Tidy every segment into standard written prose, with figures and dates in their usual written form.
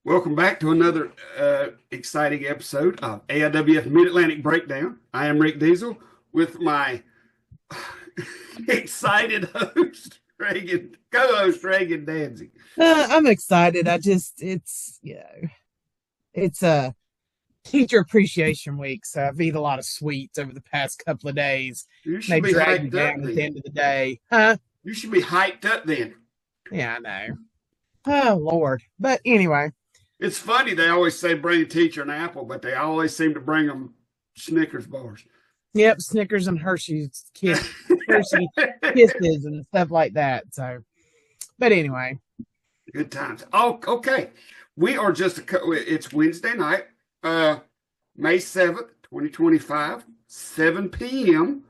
Welcome back to another exciting episode of AIWF Mid-Atlantic Breakdown. I am Rick Diesel with my excited host, co-host Reagan Danzig. I'm excited. It's a teacher appreciation week, so I've eaten a lot of sweets over the past couple of days. You And should they be drag me hyped up down at the then. end of the day. Huh? You should be hyped up then. Yeah, I know. Oh, Lord. But anyway, It's funny, they always say bring a teacher an apple, but they always seem to bring them Snickers bars. yep, Snickers and Hershey Kisses and stuff like that. So, but anyway, Good times. Oh, okay. We are it's Wednesday night, May 7th, 2025, 7 p.m.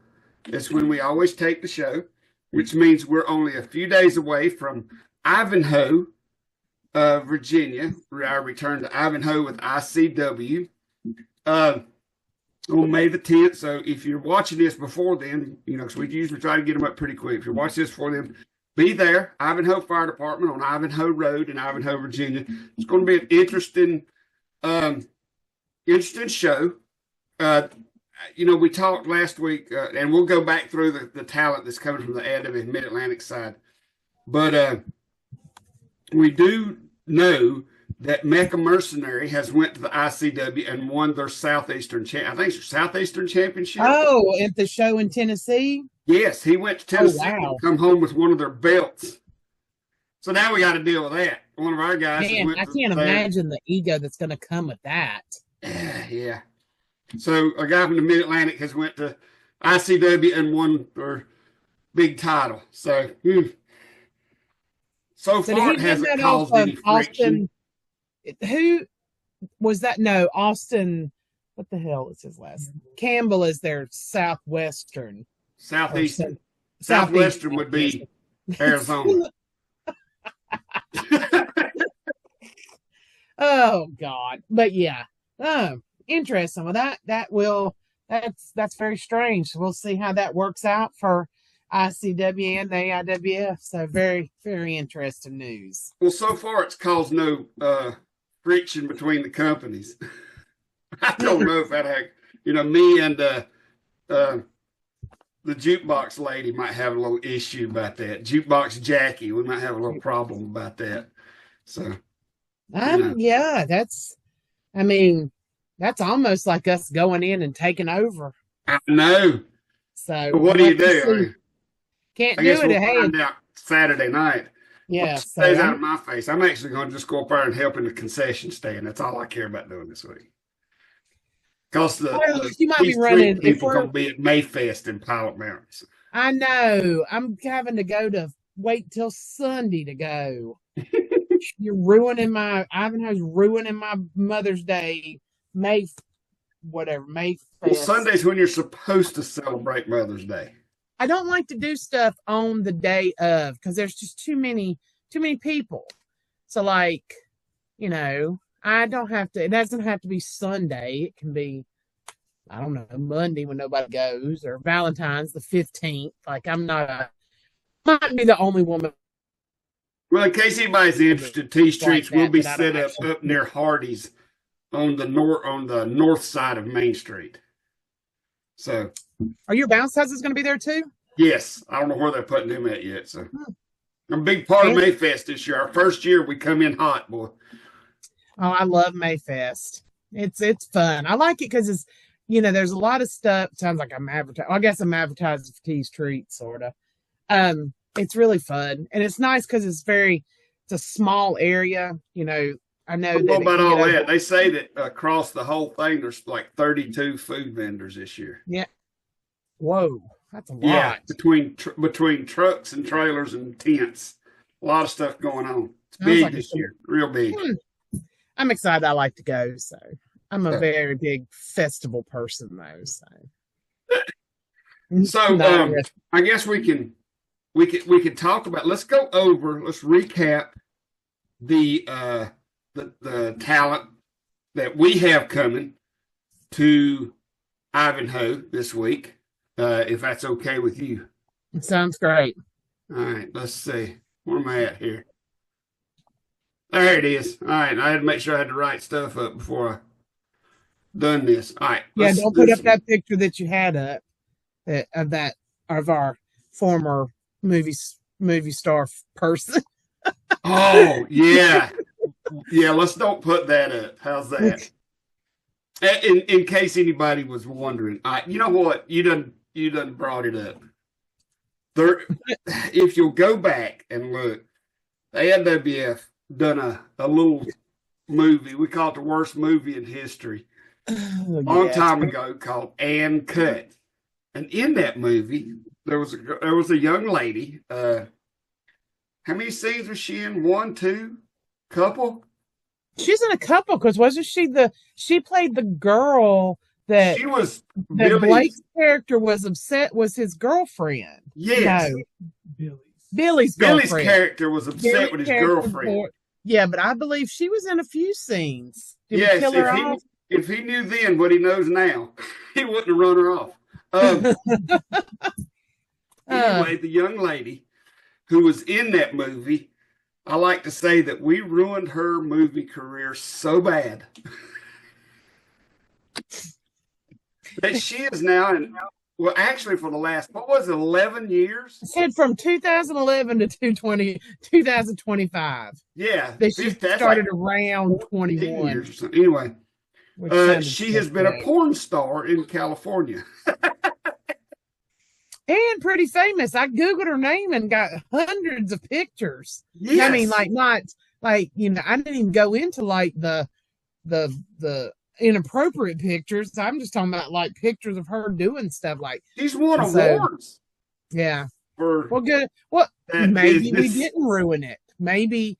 That's when we always take the show, which means we're only a few days away from Ivanhoe, Virginia. Our return to Ivanhoe with ICW on May the 10th. So if you're watching this before then, because we usually try to get them up pretty quick. If you're watching this before then, be there. Ivanhoe Fire Department on Ivanhoe Road in Ivanhoe, Virginia. It's going to be an interesting show. We talked last week, and we'll go back through the talent that's coming from the AIWF Mid-Atlantic side. But we do know that Mecca Mercenary has went to the ICW and won their Southeastern Championship. oh, at the show in Tennessee. Yes, he went to Tennessee and come home with one of their belts. So now we got to deal with that. One of our guys. Man, I can't imagine the ego that's going to come with that. Yeah. So a guy from the Mid-Atlantic has went to ICW and won their big title. So far it hasn't caused any friction. Who was that? No, Austin. What the hell is his last? Campbell is their Southwestern. Southeastern. Southwestern would be Arizona. Oh God. But yeah. Interesting. Well that's very strange. We'll see how that works out for ICW and the AIWF. So very, very interesting news. Well, so far it's caused no friction between the companies. I don't know if that had, me and the jukebox lady might have a little issue about that. Jukebox Jackie, we might have a little problem about that. So, yeah, that's almost like us going in and taking over. I know. So, but what do you do? Can't I guess do it. We'll find out Saturday night. Yeah, stays out of my face. I'm actually going to just go up there and help in the concession stand. That's all I care about doing this week. Because you might be running. People going to be at Mayfest in Pilot Mountains. I know. I'm having to wait till Sunday to go. Ivanhoe's ruining my Mother's Day, Mayfest. Well, Sunday's when you're supposed to celebrate Mother's Day. I don't like to do stuff on the day of because there's just too many people. So I don't have to. It doesn't have to be Sunday. It can be, I don't know, Monday when nobody goes, or Valentine's the 15th. Might be the only woman. Well, in case anybody's interested, T Streets will be set up near Hardee's on the north side of Main Street. So, are your bounce houses going to be there too? Yes, I don't know where they're putting them at yet. So, I'm a big part of Mayfest this year. Our first year, we come in hot, boy. Oh, I love Mayfest. It's fun. I like it because it's there's a lot of stuff. Sounds like I'm advertising. I guess I'm advertising for T's Treats, sort of. It's really fun and it's nice because it's a small area. I know. What about all that? They say that across the whole thing, there's like 32 food vendors this year. Yeah. Whoa, that's a lot. Yeah, between trucks and trailers and tents, a lot of stuff going on. It's big this year, real big. I'm excited. I like to go, so I'm a very big festival person, though. So, I guess we can talk about. Let's recap the talent that we have coming to Ivanhoe this week, if that's okay with you. Sounds great. All right, let's see. Where am I at here? There it is. All right. I had to make sure I had the right stuff up before I done this. All right. Yeah, Let's don't put up this one. that picture that you had up of that of our former movie star person. Oh, yeah. Yeah, let's don't put that up. How's that? In case anybody was wondering, you know what? You done brought it up. There, if you'll go back and look, the AIWF done a little movie. We call it the worst movie in history. Oh, Long yes. time ago, called Ann Cut, and in that movie there was a young lady. How many scenes was she in? One, two, couple. She's in a couple because wasn't she played the girl that She was that Billy. Blake's character was upset was his girlfriend. Yes, No, Billy's Billy's girlfriend. character was upset Billy's with his character girlfriend. yeah, but I believe she was in a few scenes. Did we Yes, kill her off? if he knew then what he knows now, he wouldn't have run her off. Um, anyway, the young lady who was in that movie, I like to say that we ruined her movie career so bad that she is now in, well, actually for the last, what was it, 11 years? Said from 2011 to 2025. Yeah. That she That's started like around 10 21. years or something. Anyway, Which sounded she has been a porn star in California. and pretty famous. I googled her name and got hundreds of pictures. Yes. I mean, like not like I didn't even go into like the inappropriate pictures. I'm just talking about like pictures of her doing stuff. Like she's won awards. Yeah. For well, good. Well, maybe business. We didn't ruin it. Maybe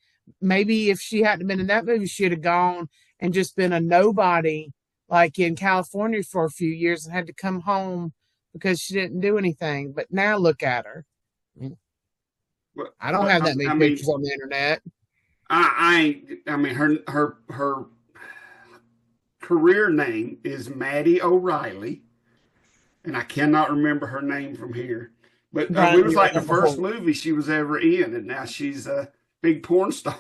if she hadn't been in that movie, she'd have gone and just been a nobody, like in California for a few years, and had to come home because she didn't do anything. But now look at her. I don't have that many pictures on the internet. I mean, her career name is Maddie O'Reilly, and I cannot remember her name from here. But it was like the first movie she was ever in, and now she's a big porn star.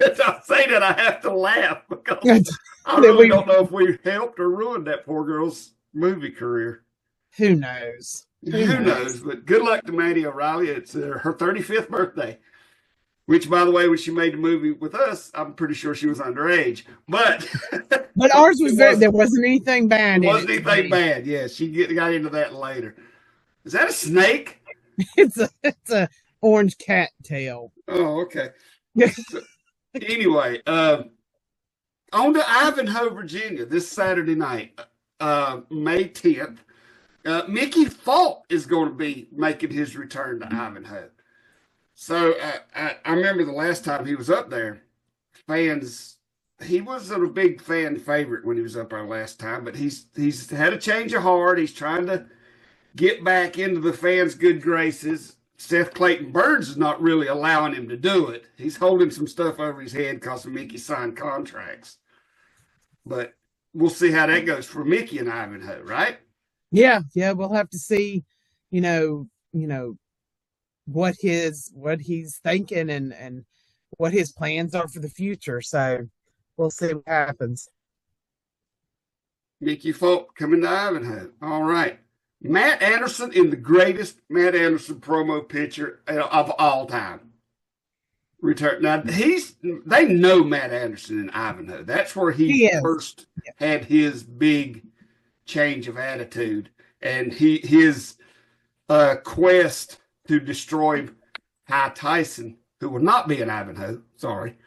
As I say that, I have to laugh because I really don't know if we helped or ruined that poor girl's movie career. Who knows? Who knows? But good luck to Maddie O'Reilly. It's her 35th birthday. Which, by the way, when she made the movie with us, I'm pretty sure she was underage. But ours was there wasn't anything bad. It wasn't anything bad. Yeah, she got into that later. Is that a snake? It's a orange cat tail. Oh, okay. So, anyway, on to Ivanhoe, Virginia, this Saturday night, May 10th. Mickey Falk is going to be making his return to Ivanhoe. So I remember the last time he was up there, he wasn't a big fan favorite when he was up there last time, but he's had a change of heart. He's trying to get back into the fans' good graces. Seth Clayton Burns is not really allowing him to do it. He's holding some stuff over his head because Mickey signed contracts. But we'll see how that goes for Mickey and Ivanhoe, right? Yeah, we'll have to see, what he's thinking and what his plans are for the future. So we'll see what happens. Mickey Falk coming to Ivanhoe. All right. Matt Anderson in the greatest Matt Anderson promo picture of all time. Return. Now they know Matt Anderson in Ivanhoe. That's where he first had his big change of attitude and his quest to destroy Ty Tyson, who will not be in Ivanhoe. Sorry,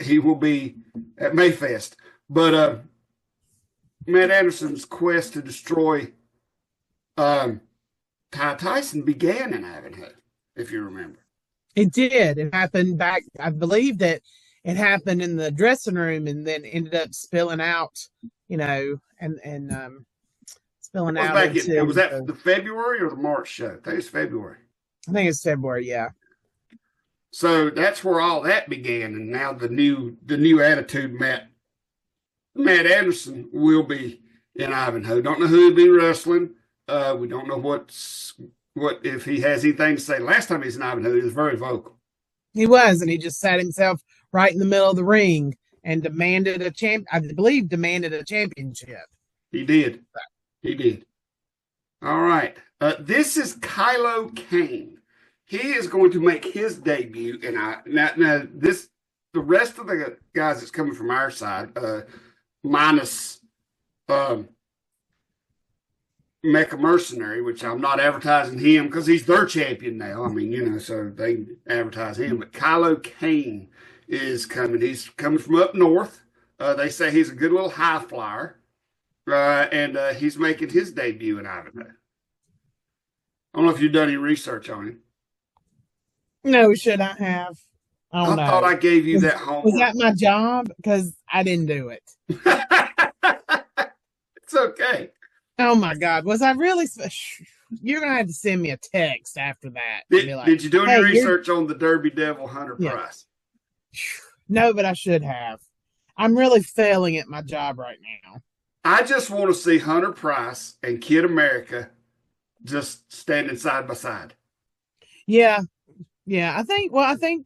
he will be at Mayfest. But Matt Anderson's quest to destroy Ty Tyson began in Ivanhoe, if you remember. It did. It happened back. I believe that it happened in the dressing room, and then ended up spilling out. And spilling out. Was that the February or the March show? I think it's February. I think it's February. Yeah. So that's where all that began, and now the new attitude, Matt Anderson will be in Ivanhoe. Don't know who he'll be wrestling. We don't know what if he has anything to say. Last time he was in Ivanhoe, he was very vocal. He was, and he just sat himself right in the middle of the ring and demanded a championship. He did. He did. All right. This is Kylo Kane. He is going to make his debut, and the rest of the guys that's coming from our side, minus Mecha Mercenary, which I'm not advertising him because he's their champion now. I mean, so they advertise him. But Kylo Kane is coming. He's coming from up north. They say he's a good little high flyer, and he's making his debut in Ivanhoe. I don't know if you've done any research on him. No, should I have? I thought I gave you that homework. Was that my job? Because I didn't do it. It's okay. Oh my God. Was I really? You're going to have to send me a text after that. Did you do any research on the Derby Devil Hunter Price? No, but I should have. I'm really failing at my job right now. I just want to see Hunter Price and Kid America just standing side by side. Yeah. Yeah. I think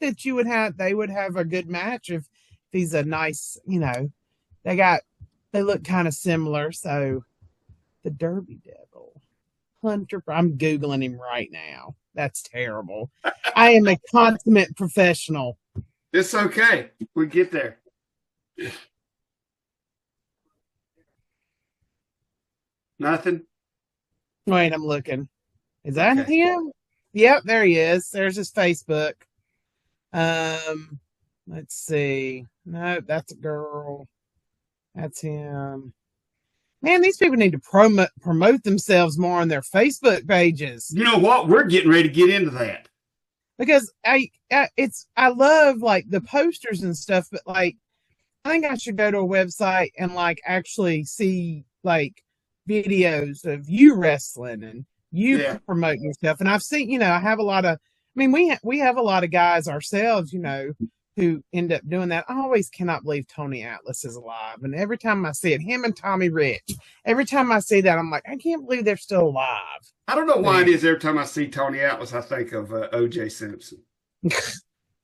that they would have a good match if he's a nice, they look kind of similar. So the Derby Devil Hunter, I'm Googling him right now. That's terrible. I am a consummate professional. It's okay. We get there. Nothing? Wait, I'm looking. Is that him? Yep, there he is. There's his Facebook. Let's see. No, that's a girl. That's him. Man, these people need to promote themselves more on their Facebook pages. You know what? We're getting ready to get into that. Because I love like the posters and stuff, but like I think I should go to a website and like actually see like videos of you wrestling and you promoting yourself. And I've seen, I have a lot of, we have a lot of guys ourselves, who end up doing that. I always cannot believe Tony Atlas is alive. And every time I see it, him and Tommy Rich, every time I see that, I'm like, I can't believe they're still alive. I don't know why it is every time I see Tony Atlas, I think of O.J. Simpson.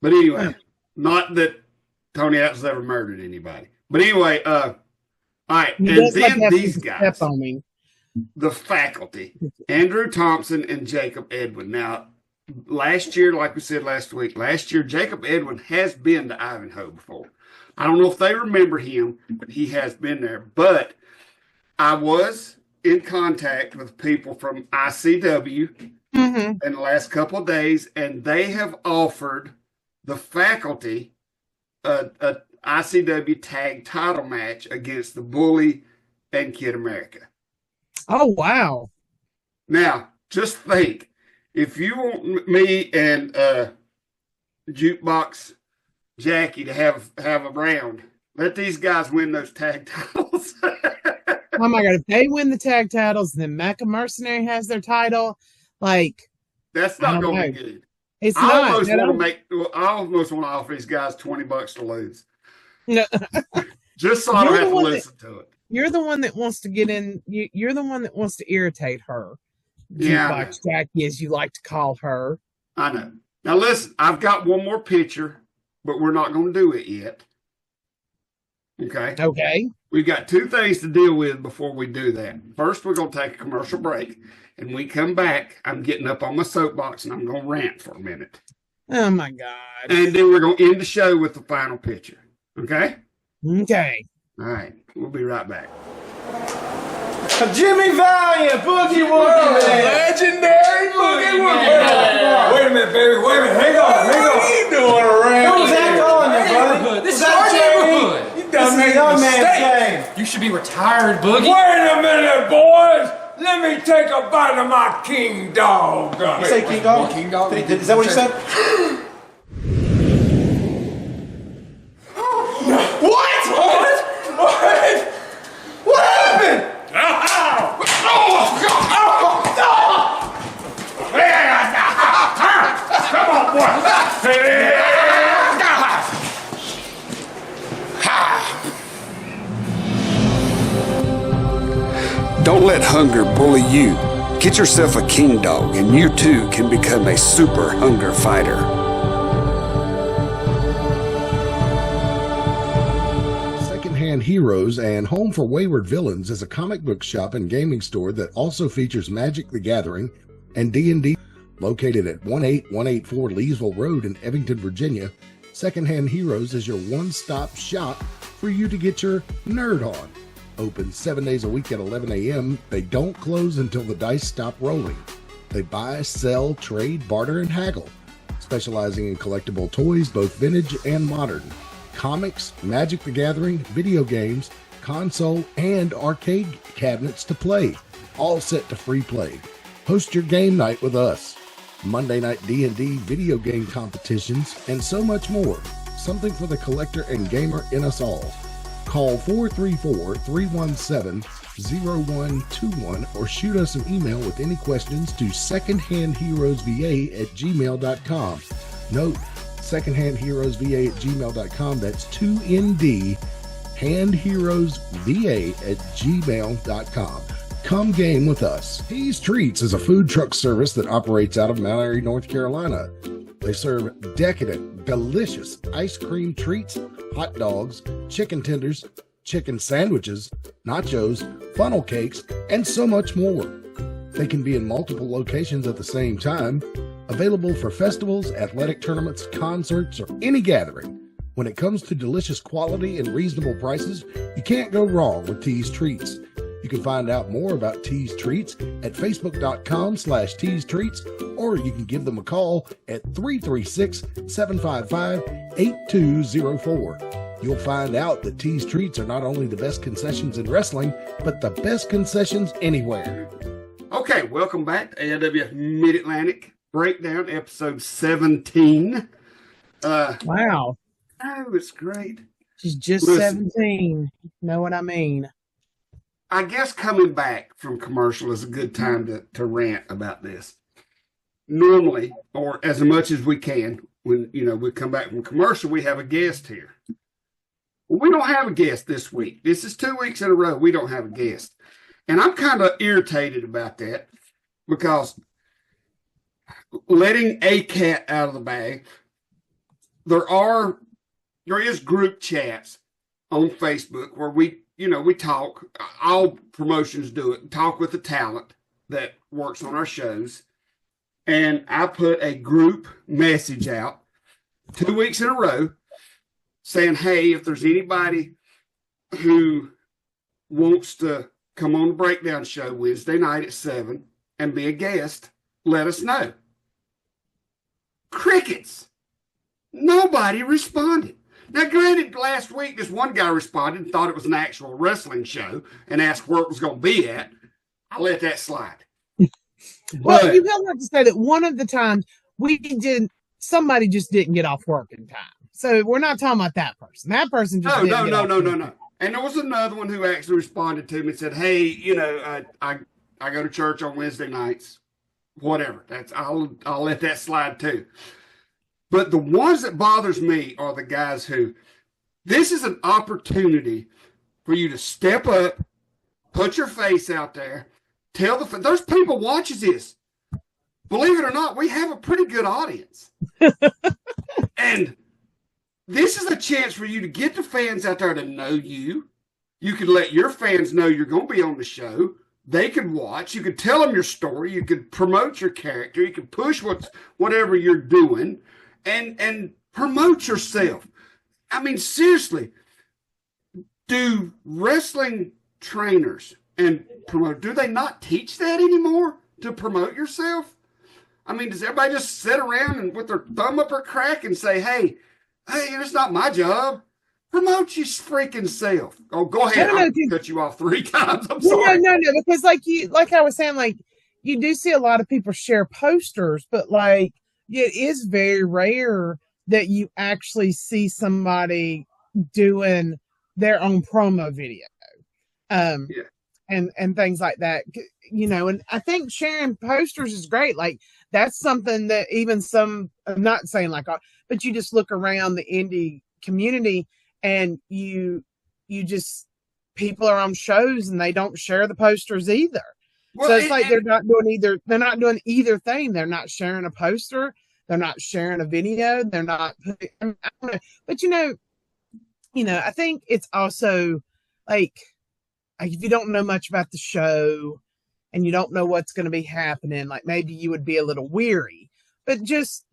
But anyway, not that Tony Atlas ever murdered anybody. But anyway, all right. And then these guys, the faculty, Andrew Thompson and Jacob Edwin. Now, last year, like we said last week, Jacob Edwin has been to Ivanhoe before. I don't know if they remember him, but he has been there. But I was in contact with people from ICW in the last couple of days, and they have offered the faculty a ICW tag title match against the Bully and Kid America. Oh, wow. Now, just think, if you want me and Jukebox Jackie to have a round, let these guys win those tag titles. Oh my God, if they win the tag titles, then Mecha Mercenary has their title. Like, that's not going to be good. It's I not. I almost want to offer these guys $20 to lose. No. Just so I don't have to listen to it. You're the one that wants to get in. You're the one that wants to irritate her. Jukebox Jackie, as you like to call her. I know. Now listen, I've got one more picture, but we're not going to do it yet. Okay. Okay. We've got two things to deal with before we do that. First, we're going to take a commercial break. And when we come back, I'm getting up on my soapbox and I'm going to rant for a minute. Oh, my God. And then we're going to end the show with the final picture. Okay? Okay. All right. We'll be right back. Jimmy Valiant, Boogie Woogie, man. Legendary Boogie Woogie. Wait a minute, baby. Wait a minute. Hang on. What are you doing around What was that calling you, buddy? This is our neighborhood. You done made a young man's game. You should be retired, Boogie. Wait a minute, boys. Let me take a bite of my king dog. Say king dog? King dog? Is that what you said? What happened? Come on, boy. Don't let hunger bully you. Get yourself a king dog, and you too can become a super hunger fighter. Heroes and Home for Wayward Villains is a comic book shop and gaming store that also features Magic the Gathering and D&D. Located at 18184 Leesville Road in Evington, Virginia, Secondhand Heroes is your one-stop shop for you to get your nerd on. Open 7 days a week at 11 a.m., they don't close until the dice stop rolling. They buy, sell, trade, barter, and haggle, specializing in collectible toys, both vintage and modern, comics, Magic the Gathering, video games, console, and arcade cabinets to play, all set to free play. Host your game night with us, Monday night D&D video game competitions, and so much more. Something for the collector and gamer in us all. Call 434-317-0121 or shoot us an email with any questions to secondhandheroesva@gmail.com. Note, secondhandheroesva@gmail.com. That's 2ND, handheroesva@gmail.com. Come game with us. Tease Treats is a food truck service that operates out of Mount Airy, North Carolina. They serve decadent, delicious ice cream treats, hot dogs, chicken tenders, chicken sandwiches, nachos, funnel cakes, and so much more. They can be in multiple locations at the same time, available for festivals, athletic tournaments, concerts, or any gathering. When it comes to delicious quality and reasonable prices, you can't go wrong with Tease Treats. You can find out more about Tease Treats at facebook.com/Tease Treats, or you can give them a call at 336-755-8204. You'll find out that Tease Treats are not only the best concessions in wrestling, but the best concessions anywhere. Okay, welcome back to AIWF Mid-Atlantic Breakdown, episode 17. Wow. Oh, it's great. She's just Listen. 17. Know what I mean? I guess coming back from commercial is a good time to rant about this. Normally, or as much as we can, when we come back from commercial, we have a guest here. Well, we don't have a guest this week. This is 2 weeks in a row we don't have a guest. And I'm kind of irritated about that because letting a cat out of the bag, there is group chats on Facebook where we talk, all promotions do it, talk with the talent that works on our shows. And I put a group message out 2 weeks in a row saying, hey, if there's anybody who wants to come on the Breakdown show Wednesday night at 7 and be a guest, let us know. Crickets. Nobody responded. Now, granted, last week, this one guy responded and thought it was an actual wrestling show and asked where it was going to be at. I let that slide. Well, you will have to say that one of the times somebody just didn't get off work in time. So we're not talking about that person. That person just No. And there was another one who actually responded to me and said, hey, I go to church on Wednesday nights. Whatever. I'll let that slide too. But the ones that bothers me are the guys who, this is an opportunity for you to step up, put your face out there, there's people watches this. Believe it or not, we have a pretty good audience. And this is a chance for you to get the fans out there to know you. You can let your fans know you're going to be on the show. They can watch. You can tell them your story. You can promote your character. You can push whatever you're doing. And promote yourself. I mean, seriously, do wrestling trainers do they not teach that anymore to promote yourself? I mean, does everybody just sit around and with their thumb up their crack and say, hey, it's not my job. Promote your freaking self. Oh, go ahead. I'll cut you off 3 times. I'm sorry. No, because like I was saying, like you do see a lot of people share posters, but like, it is very rare that you actually see somebody doing their own promo video, and things like that. And I think sharing posters is great. Like that's something that even I'm not saying like, but you just look around the indie community and you just people are on shows and they don't share the posters either. Well, so it's like they're not doing either thing. They're not sharing a poster. They're not sharing a video. They're not putting, I don't know. But I think it's also like if you don't know much about the show and you don't know what's going to be happening, like maybe you would be a little weary. But just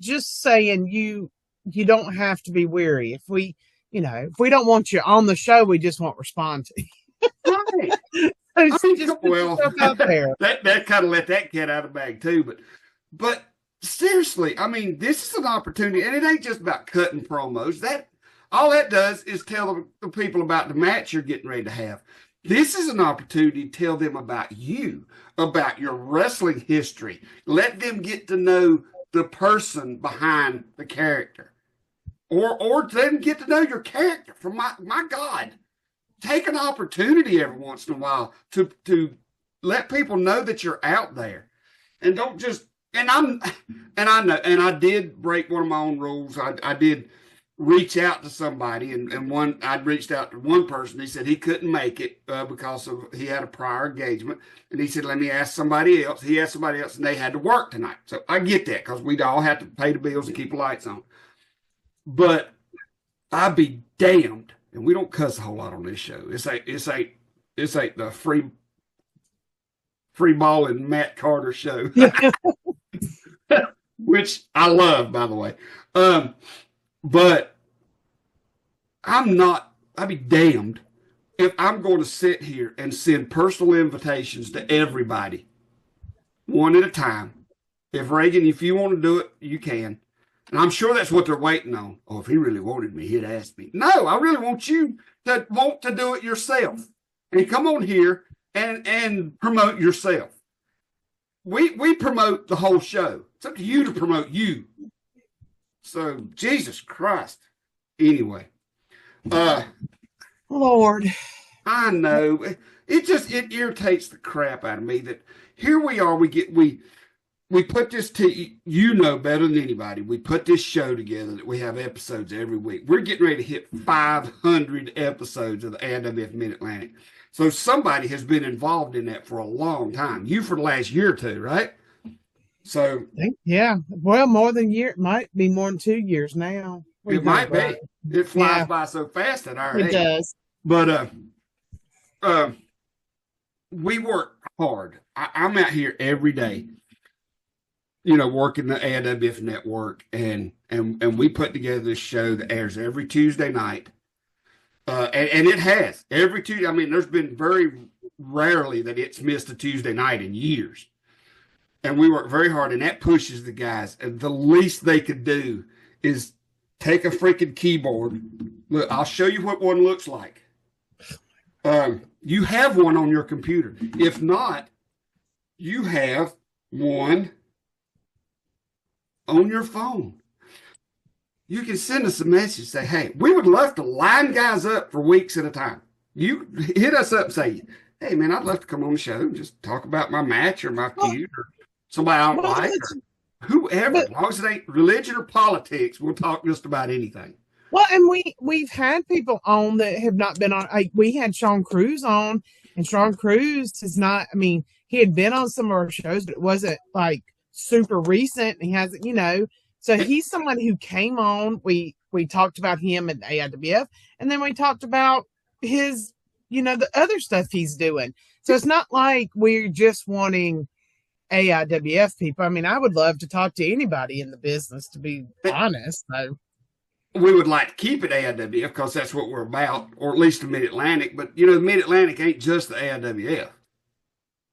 saying, you don't have to be weary. If we don't want you on the show, we just won't respond to you. Right. So just put yourself out there. that kind of let that cat out of the bag too. But seriously, I mean, this is an opportunity, and it ain't just about cutting promos. That all that does is tell the people about the match you're getting ready to have. This is an opportunity to tell them about you, about your wrestling history. Let them get to know the person behind the character, or let them get to know your character. For my God, take an opportunity every once in a while to let people know that you're out there, and don't just. And I know, and I did break one of my own rules. I did reach out to somebody, and I'd reached out to one person. He said he couldn't make it because he had a prior engagement, and he said, let me ask somebody else. He asked somebody else, and they had to work tonight. So I get that, because we'd all have to pay the bills and keep the lights on. But I'd be damned, and we don't cuss a whole lot on this show. It's ain't the free ball and Matt Carter show. Which I love, by the way. But I'd be damned if I'm going to sit here and send personal invitations to everybody one at a time. If Reagan, if you want to do it, you can. And I'm sure that's what they're waiting on. Oh, if he really wanted me, he'd ask me. No, I really want you to want to do it yourself. And come on here and promote yourself. We promote the whole show. It's up to you to promote you. So, Jesus Christ. Anyway. Lord. I know. It irritates the crap out of me that here we are, we put this you know better than anybody. We put this show together that we have episodes every week. We're getting ready to hit 500 episodes of the AIWF Mid-Atlantic. So somebody has been involved in that for a long time. You for the last year or two, right? So yeah, well, more than a year. It might be more than 2 years now. It might be. It flies by so fast at our age. It does. But we work hard. I'm out here every day, working the AIWF network, and we put together this show that airs every Tuesday night. And it has every Tuesday. I mean, there's been very rarely that it's missed a Tuesday night in years. And we work very hard, and that pushes the guys. And the least they could do is take a freaking keyboard. Look, I'll show you what one looks like. You have one on your computer. If not, you have one on your phone. You can send us a message, say, hey, we would love to line guys up for weeks at a time. You hit us up and say, hey, man, I'd love to come on the show and just talk about my match or my feud or somebody I don't like or whoever. As long as it ain't religion or politics, we'll talk just about anything. Well, and we've had people on that have not been on. We had Sean Cruz on, and Sean Cruz is not, I mean, he had been on some of our shows, but it wasn't like super recent. He hasn't, so he's someone who came on. We talked about him at AIWF, and then we talked about his, the other stuff he's doing. So it's not like we're just wanting AIWF people. I mean, I would love to talk to anybody in the business, to be honest. So we would like to keep it AIWF because that's what we're about, or at least the Mid-Atlantic. But, the Mid-Atlantic ain't just the AIWF.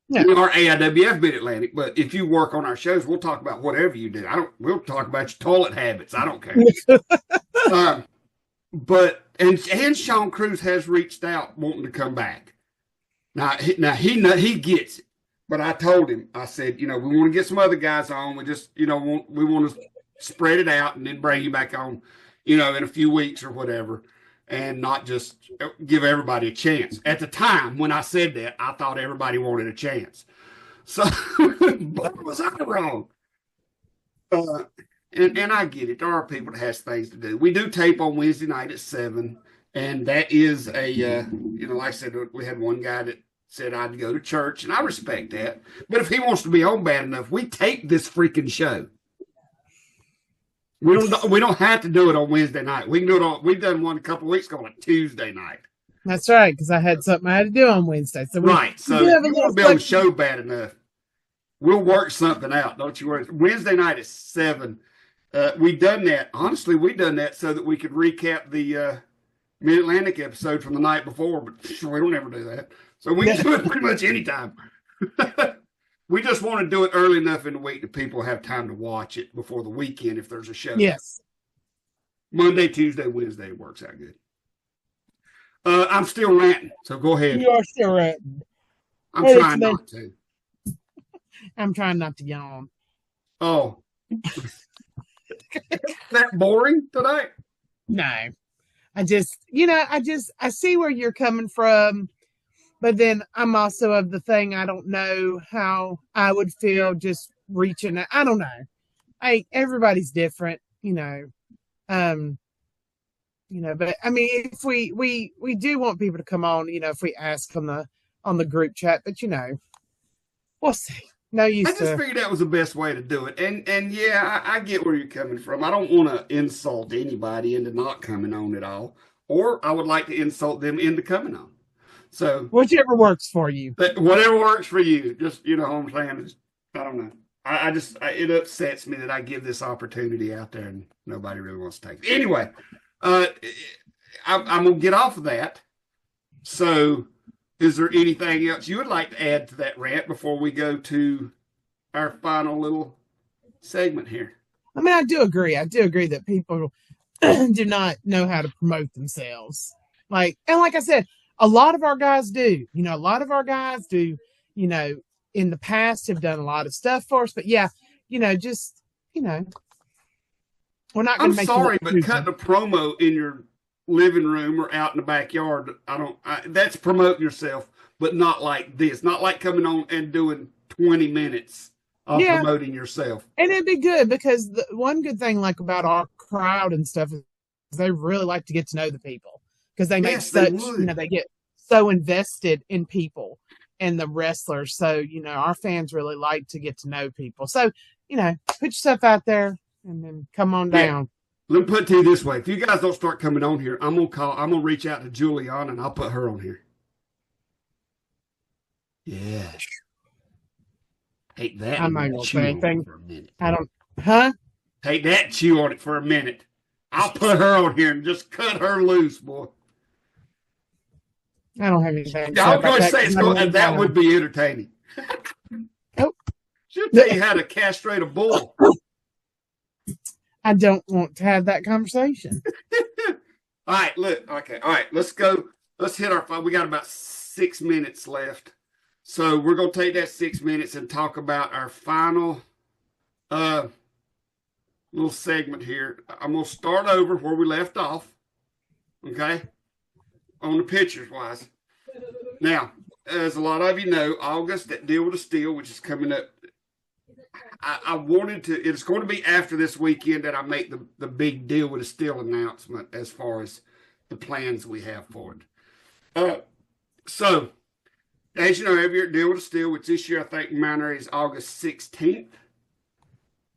Yeah. We are AIWF Mid-Atlantic, but if you work on our shows, we'll talk about whatever you do. We'll talk about your toilet habits. I don't care. But Sean Cruz has reached out wanting to come back. Now he gets it. But I told him, I said, we want to get some other guys on. We just, we want to spread it out and then bring you back on, in a few weeks or whatever, and not just give everybody a chance. At the time when I said that, I thought everybody wanted a chance. So, but was I wrong? And I get it. There are people that has things to do. We do tape on Wednesday night at 7, and that is a, like I said, we had one guy that said I'd go to church, and I respect that. But if he wants to be on bad enough, we tape this freaking show. We don't have to do it on Wednesday night. We can do it on. We've done one a couple of weeks ago on a Tuesday night. That's right, because I had something I had to do on Wednesday. So Right. So do you have a want little to be on the flexibility. show bad enough. We'll work something out. Don't you worry. Wednesday night at 7. We done that. Honestly, we done that so that we could recap the Mid-Atlantic episode from the night before, but we don't ever do that. So we can do it pretty much anytime. We just want to do it early enough in the week that people have time to watch it before the weekend if there's a show. Yes. Monday, Tuesday, Wednesday works out good. I'm still ranting, so go ahead. You are still right. I'm Hey, trying it's not to. I'm trying not to yawn. Oh. That boring tonight? No. I see where you're coming from, but then I'm also of the thing, I don't know how I would feel just reaching out. I don't know. Everybody's different, but I mean, if we do want people to come on, if we ask on the group chat, but we'll see. No use I just figured that was the best way to do it. And yeah, I get where you're coming from. I don't want to insult anybody into not coming on at all. Or I would like to insult them into coming on. So whichever works for you. Whatever works for you. Just, what I'm saying. I don't know. It upsets me that I give this opportunity out there and nobody really wants to take it. Anyway, I'm going to get off of that. So is there anything else you would like to add to that rant before we go to our final little segment here? I mean, I do agree that people do not know how to promote themselves. Like I said, a lot of our guys do. A lot of our guys do, in the past have done a lot of stuff for us. But yeah, we're not going to I'm make sorry, but cutting a promo in your living room or out in the backyard, that's promoting yourself, but not like this. Not like coming on and doing 20 minutes of promoting yourself. And it'd be good because the one good thing about our crowd and stuff is they really like to get to know the people because they make they get so invested in people and the wrestlers. So, our fans really like to get to know people. So, put yourself out there and then come on down. Let me put it to you this way. If you guys don't start coming on here, I'm going to reach out to Juliana and I'll put her on here. Yeah. Take that. I'm not going to say anything. For a minute. Take that and chew on it for a minute. I'll put her on here and just cut her loose, boy. I don't have anything. I was going to say that would be entertaining. Nope. She'll tell you how to castrate a bull. I don't want to have that conversation. All right, look. Okay. All right, let's go. Let's hit our. We got about 6 minutes left. So we're going to take that 6 minutes and talk about our final little segment here. I'm going to start over where we left off. Okay. On the pictures wise. Now, as a lot of you know, August at Deal with a Steal, which is coming up. I wanted to, it's going to be after this weekend that I make the big Deal with a Steal announcement as far as the plans we have for it. So, as you know, every year at Deal with a Steal, which this year I think mine is August 16th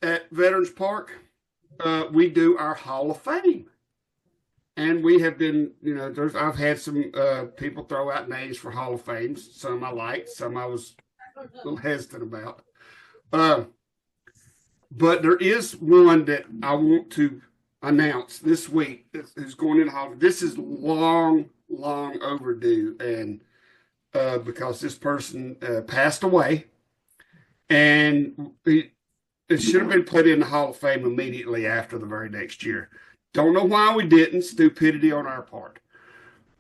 at Veterans Park, we do our Hall of Fame. And we have been, I've had some people throw out names for Hall of Fames. Some I liked, some I was a little hesitant about. But there is one that I want to announce this week who's going in the Hall. This is long overdue, and because this person passed away, and it should have been put in the Hall of Fame immediately after the very next year. Don't know why we didn't. Stupidity on our part.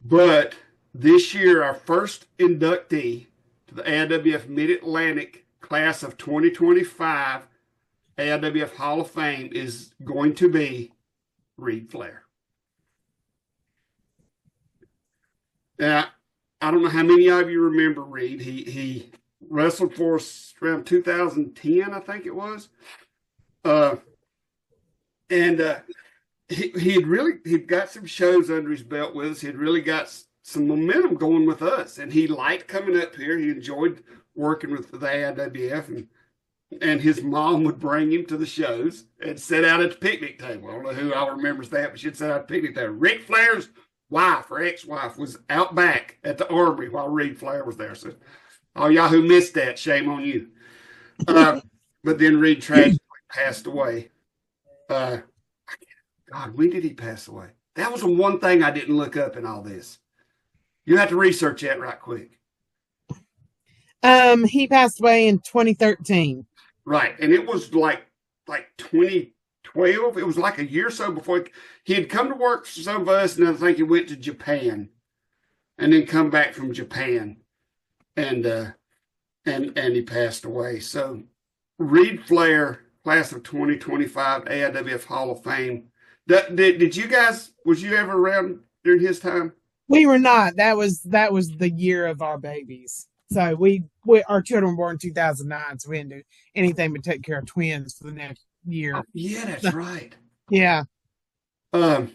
But this year, our first inductee to the AIWF Mid-Atlantic class of 2025 AIWF Hall of Fame is going to be Reed Flair. Now, I don't know how many of you remember Reed. He wrestled for us around 2010, I think it was. He'd got some shows under his belt with us. He'd really got some momentum going with us, and he liked coming up here. He enjoyed working with the AIWF, and his mom would bring him to the shows and sit out at the picnic table. I don't know who all remembers that, but she'd sit out at the picnic table. Ric Flair's wife or ex-wife was out back at the Armory while Reed Flair was there. So all y'all who missed that, shame on you. But then Reed tragically passed away. God, when did he pass away? That was the one thing I didn't look up in all this. You have to research that right quick. He passed away in 2013. Right. And it was like 2012. It was like a year or so before he had come to work for some of us, and I think he went to Japan and then come back from Japan and he passed away. So Reed Flair, class of 2025, AIWF Hall of Fame. Did you guys, was you ever around during his time? We were not. That was the year of our babies. So we our children were born in 2009, so we didn't do anything but take care of twins for the next year. Oh, yeah, that's right. Yeah. Well,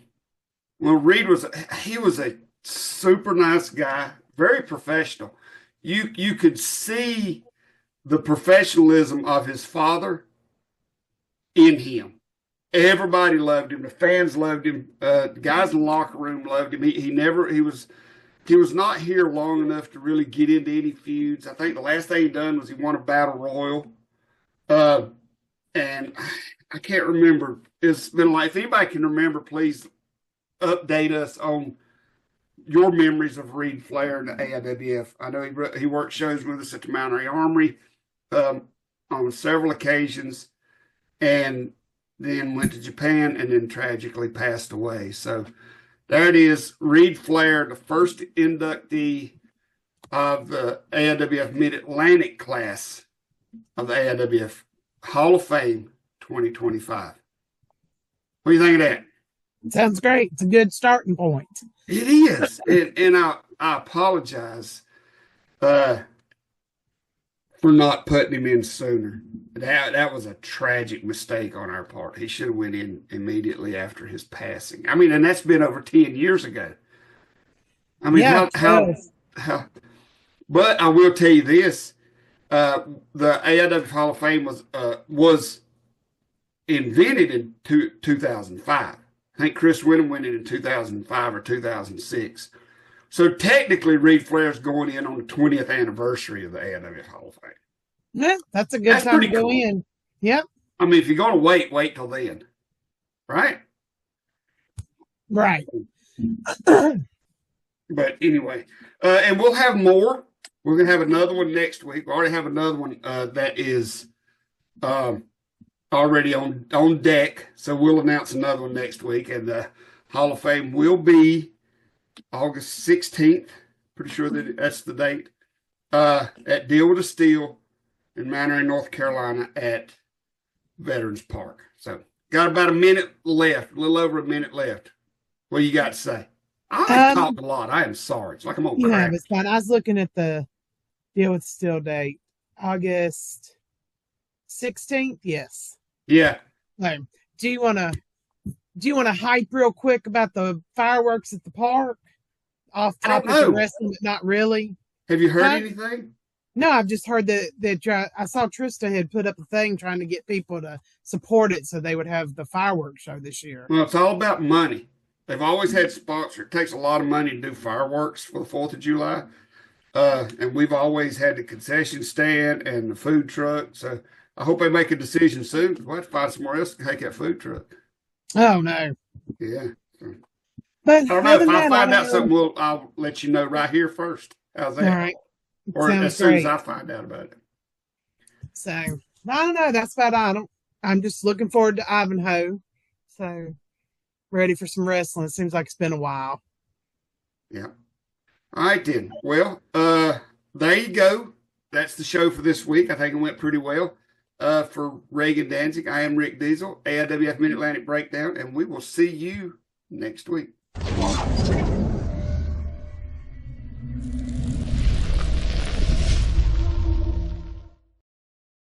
Reed was a super nice guy, very professional. You could see the professionalism of his father in him. Everybody loved him. The fans loved him. The guys in the locker room loved him. He was not here long enough to really get into any feuds. I think the last thing he done was he won a battle royal. And I can't remember. It's been like, if anybody can remember, please update us on your memories of Reed Flair and the AIWF. I know he worked shows with us at the Mount Airy Armory on several occasions, and then went to Japan and then tragically passed away. So there it is, Reed Flair, the first inductee of the AIWF Mid-Atlantic class of the AIWF Hall of Fame 2025. What do you think of that? Sounds great. It's a good starting point. It is. And I apologize for not putting him in sooner. That was a tragic mistake on our part. He should have went in immediately after his passing. I mean, and that's been over 10 years ago. I mean, Yeah, how but I will tell you this, the AIWF Hall of Fame was invented in 2005. I think Chris Wyndham went in 2005 or 2006. So technically, Reed Flair's going in on the 20th anniversary of the AIWF Hall of Fame. Yeah, that's a good time to go in. Yep. I mean, if you're going to wait till then, right? Right. But anyway, and we'll have more. We're going to have another one next week. We already have another one that is already on deck. So we'll announce another one next week. And the Hall of Fame will be August 16th. Pretty sure that's the date. At Deal with a Steel in Mount Airy, North Carolina at Veterans Park. So got about a minute left, a little over a minute left. What do you got to say? I talked a lot. I am sorry. It's like I'm on crack. It's fine. I was looking at the Deal with Steel date. August 16th? Yes. Yeah. Do you want to hype real quick about the fireworks at the park? Off topic of wrestling, but not really. Have you heard anything? No, I've just heard that I saw Trista had put up a thing trying to get people to support it so they would have the fireworks show this year. Well, it's all about money. They've always had sponsors. It takes a lot of money to do fireworks for the 4th of July. And we've always had the concession stand and the food truck. So I hope they make a decision soon, because we'll have to find somewhere else to take that food truck. Oh, no. Yeah. But I don't know. If I find out something, I'll let you know right here first. How's that? All right. Or as soon as I find out about it. So, I don't know. That's about all. I'm just looking forward to Ivanhoe. So, ready for some wrestling. It seems like it's been a while. Yeah. All right, then. Well, there you go. That's the show for this week. I think it went pretty well. For Reagan Danzig, I am Rick Diesel, AIWF Mid-Atlantic Breakdown, and we will see you next week.